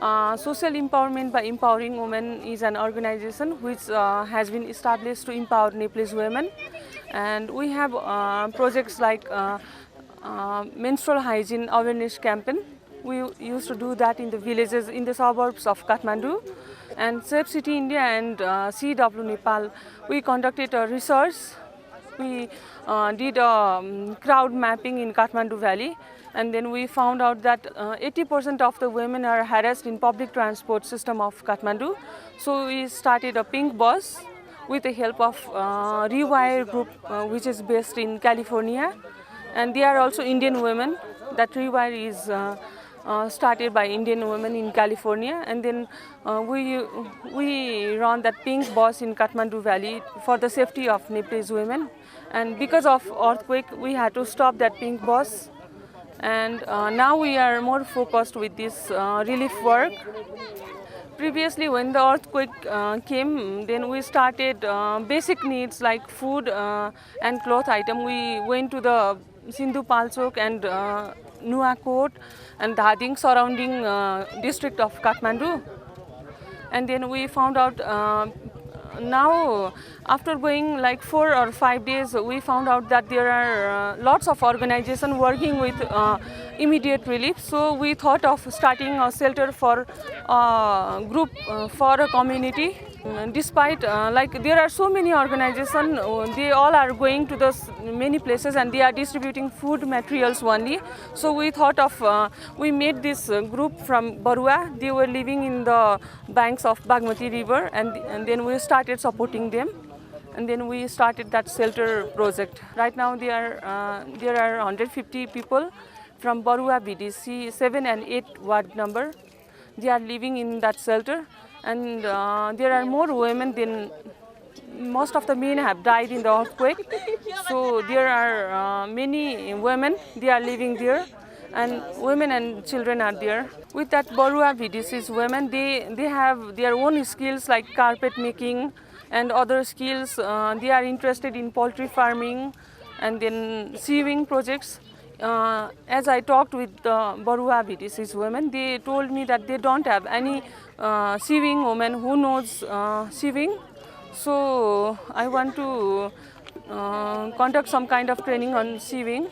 Social Empowerment by Empowering Women is an organization which has been established to empower Nepalese women, and we have projects like menstrual hygiene awareness campaign. We used to do that in the villages in the suburbs of Kathmandu, and Safe City India and CW Nepal. We conducted a research. We did crowd mapping in Kathmandu Valley, and then we found out that 80% of the women are harassed in public transport system of Kathmandu. So we started a pink bus with the help of Rewire group, which is based in California, and they are also Indian women. That Rewire is started by Indian women in California, and then we run that pink bus in Kathmandu Valley for the safety of Nepalese women. And because of earthquake, we had to stop that pink bus, and now we are more focused with this relief work. Previously, when the earthquake came, then we started basic needs like food and cloth item. We went to the Sindhu Palchok and Nuakot and Dhading surrounding district of Kathmandu. And then we found out now, after going like 4 or 5 days, we found out that there are lots of organizations working with immediate relief. So we thought of starting a shelter for a group, for a community. Despite like there are so many organizations, they all are going to the many places and they are distributing food materials only. So we thought of, we made this group from Barua. They were living in the banks of Bagmati River, and then we started supporting them. And then we started that shelter project. Right now there are 150 people from Barua BDC 7 and 8 ward number. They are living in that shelter, and there are more women than most of the men have died in the earthquake. So there are many women, they are living there, and women and children are there. With that Barua BDC's women, they have their own skills like carpet making and other skills. They are interested in poultry farming and then sewing projects. As I talked with the Barua BDC's women, they told me that they don't have any sewing woman who knows sewing. So I want to conduct some kind of training on sewing.